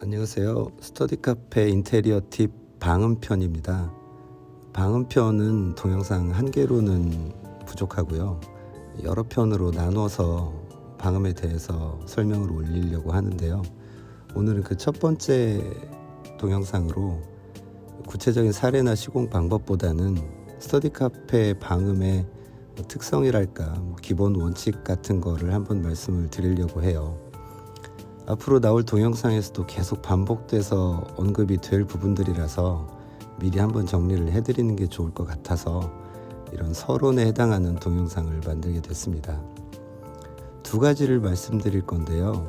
안녕하세요. 스터디 카페 인테리어 팁 방음편입니다. 방음편은 동영상 한 개로는 부족하고요. 여러 편으로 나눠서 방음에 대해서 설명을 올리려고 하는데요. 오늘은 그 첫 번째 동영상으로 구체적인 사례나 시공 방법보다는 스터디 카페 방음의 특성이랄까, 기본 원칙 같은 거를 한번 말씀을 드리려고 해요. 앞으로 나올 동영상에서도 계속 반복돼서 언급이 될 부분들이라서 미리 한번 정리를 해드리는 게 좋을 것 같아서 이런 서론에 해당하는 동영상을 만들게 됐습니다. 두 가지를 말씀드릴 건데요.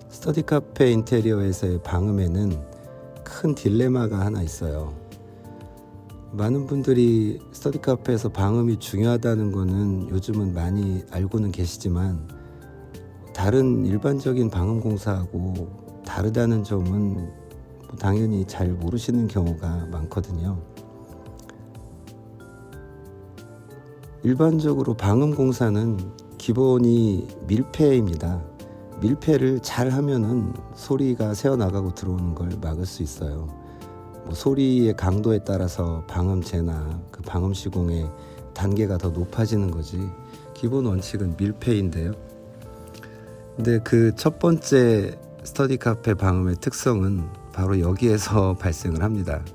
스터디 카페 인테리어에서의 방음에는 큰 딜레마가 하나 있어요. 많은 분들이 스터디 카페에서 방음이 중요하다는 거는 요즘은 많이 알고는 계시지만 다른 일반적인 방음 공사하고 다르다는 점은 당연히 잘 모르시는 경우가 많거든요. 일반적으로 방음 공사는 기본이 밀폐입니다. 밀폐를 잘 하면은 소리가 새어나가고 들어오는 걸 막을 수 있어요. 소리의 강도에 따라서 방음재나 그 방음 시공의 단계가 더 높아지는 거지, 기본 원칙은 밀폐인데요. 근데 그 첫 번째 스터디 카페 방음의 특성은 바로 여기에서 발생을 합니다.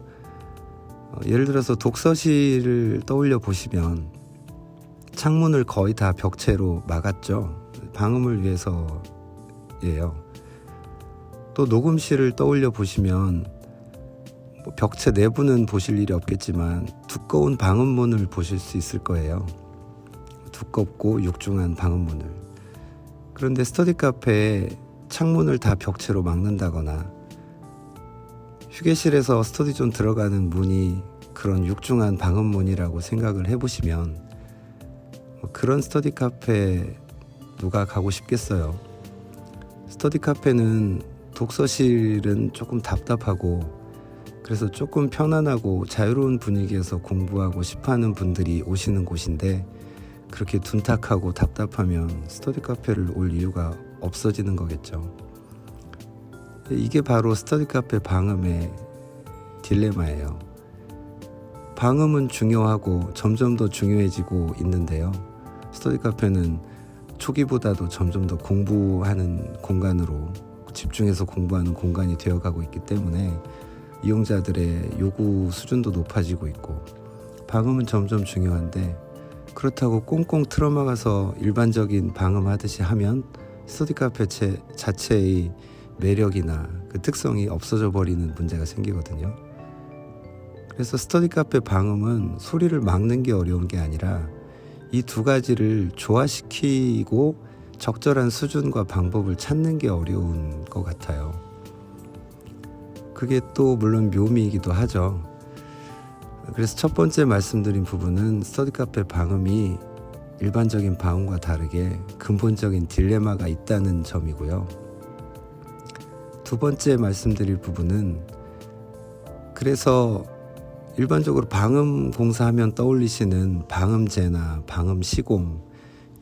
예를 들어서 독서실을 떠올려 보시면 창문을 거의 다 벽체로 막았죠. 방음을 위해서예요. 또 녹음실을 떠올려 보시면 벽체 내부는 보실 일이 없겠지만 두꺼운 방음문을 보실 수 있을 거예요. 두껍고 육중한 방음문을. 그런데 스터디 카페에 창문을 다 벽체로 막는다거나 휴게실에서 스터디존 들어가는 문이 그런 육중한 방음문이라고 생각을 해보시면 그런 스터디 카페 누가 가고 싶겠어요? 스터디 카페는 독서실은 조금 답답하고 그래서 조금 편안하고 자유로운 분위기에서 공부하고 싶어하는 분들이 오시는 곳인데, 그렇게 둔탁하고 답답하면 스터디 카페를 올 이유가 없어지는 거겠죠. 이게 바로 스터디 카페 방음의 딜레마예요. 방음은 중요하고 점점 더 중요해지고 있는데요. 스터디 카페는 초기보다도 점점 더 공부하는 공간으로, 집중해서 공부하는 공간이 되어가고 있기 때문에 이용자들의 요구 수준도 높아지고 있고, 방음은 점점 중요한데 그렇다고 꽁꽁 틀어막아서 일반적인 방음하듯이 하면 스터디 카페 자체의 매력이나 그 특성이 없어져 버리는 문제가 생기거든요. 그래서 스터디 카페 방음은 소리를 막는 게 어려운 게 아니라 이 두 가지를 조화시키고 적절한 수준과 방법을 찾는 게 어려운 것 같아요. 그게 또 물론 묘미이기도 하죠. 그래서 첫 번째 말씀드린 부분은 스터디 카페 방음이 일반적인 방음과 다르게 근본적인 딜레마가 있다는 점이고요. 두 번째 말씀드릴 부분은, 그래서 일반적으로 방음 공사하면 떠올리시는 방음재나 방음 시공,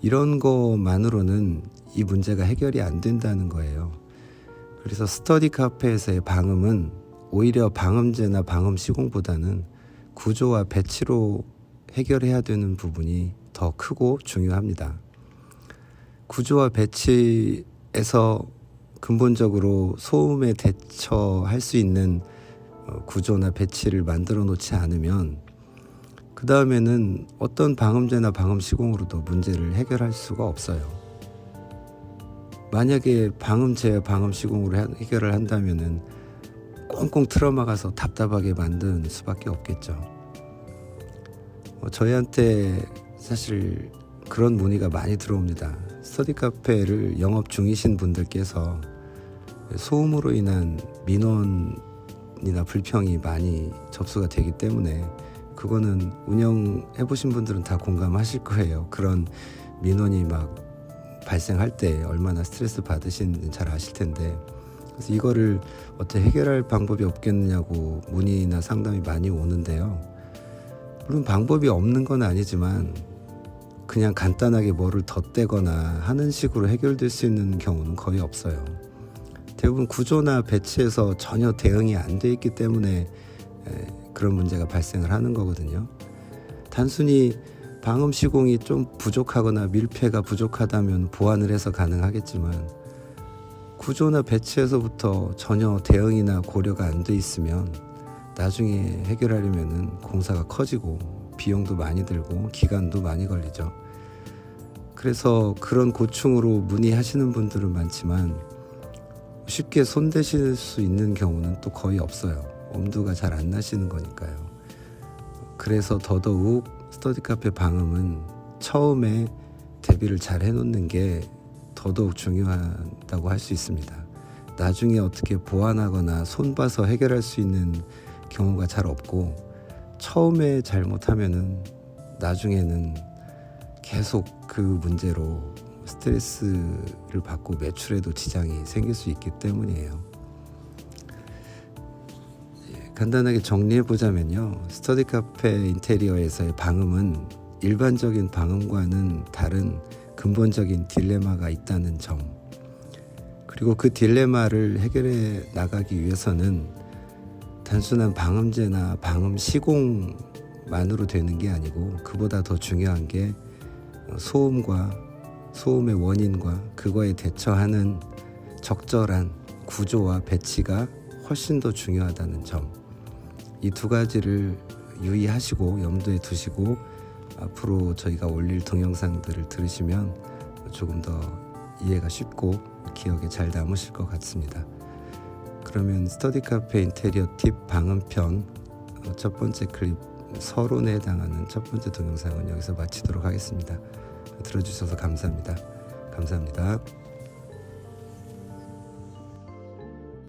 이런 것만으로는 이 문제가 해결이 안 된다는 거예요. 그래서 스터디 카페에서의 방음은 오히려 방음재나 방음 시공보다는 구조와 배치로 해결해야 되는 부분이 더 크고 중요합니다. 구조와 배치에서 근본적으로 소음에 대처할 수 있는 구조나 배치를 만들어 놓지 않으면 그 다음에는 어떤 방음재나 방음 시공으로도 문제를 해결할 수가 없어요. 만약에 방음재, 방음 시공으로 해결을 한다면은 꽁꽁 틀어막아서 답답하게 만드는 수밖에 없겠죠. 저희한테 사실 그런 문의가 많이 들어옵니다. 스터디 카페를 영업 중이신 분들께서 소음으로 인한 민원이나 불평이 많이 접수가 되기 때문에, 그거는 운영해 보신 분들은 다 공감하실 거예요. 그런 민원이 막 발생할 때 얼마나 스트레스 받으시는지 잘 아실 텐데, 그래서 이거를 어떻게 해결할 방법이 없겠느냐고 문의나 상담이 많이 오는데요. 물론 방법이 없는 건 아니지만 그냥 간단하게 뭐를 덧대거나 하는 식으로 해결될 수 있는 경우는 거의 없어요. 대부분 구조나 배치에서 전혀 대응이 안 돼 있기 때문에 그런 문제가 발생을 하는 거거든요. 단순히 방음 시공이 좀 부족하거나 밀폐가 부족하다면 보완을 해서 가능하겠지만 구조나 배치에서부터 전혀 대응이나 고려가 안 돼 있으면 나중에 해결하려면 공사가 커지고 비용도 많이 들고 기간도 많이 걸리죠. 그래서 그런 고충으로 문의하시는 분들은 많지만 쉽게 손대실 수 있는 경우는 또 거의 없어요. 엄두가 잘 안 나시는 거니까요. 그래서 더더욱 스터디 카페 방음은 처음에 대비를 잘 해놓는 게 더더욱 중요하다고 할 수 있습니다. 나중에 어떻게 보완하거나 손봐서 해결할 수 있는 경우가 잘 없고 처음에 잘못하면은 나중에는 계속 그 문제로 스트레스를 받고 매출에도 지장이 생길 수 있기 때문이에요. 간단하게 정리해보자면요. 스터디 카페 인테리어에서의 방음은 일반적인 방음과는 다른 근본적인 딜레마가 있다는 점, 그리고 그 딜레마를 해결해 나가기 위해서는 단순한 방음제나 방음 시공만으로 되는 게 아니고 그보다 더 중요한 게 소음과 소음의 원인과 그거에 대처하는 적절한 구조와 배치가 훨씬 더 중요하다는 점, 이 두 가지를 유의하시고 염두에 두시고 앞으로 저희가 올릴 동영상들을 들으시면 조금 더 이해가 쉽고 기억에 잘 남으실 것 같습니다. 그러면 스터디 카페 인테리어 팁 방음편 첫 번째 클립 서론에 해당하는 첫 번째 동영상은 여기서 마치도록 하겠습니다. 들어주셔서 감사합니다. 감사합니다.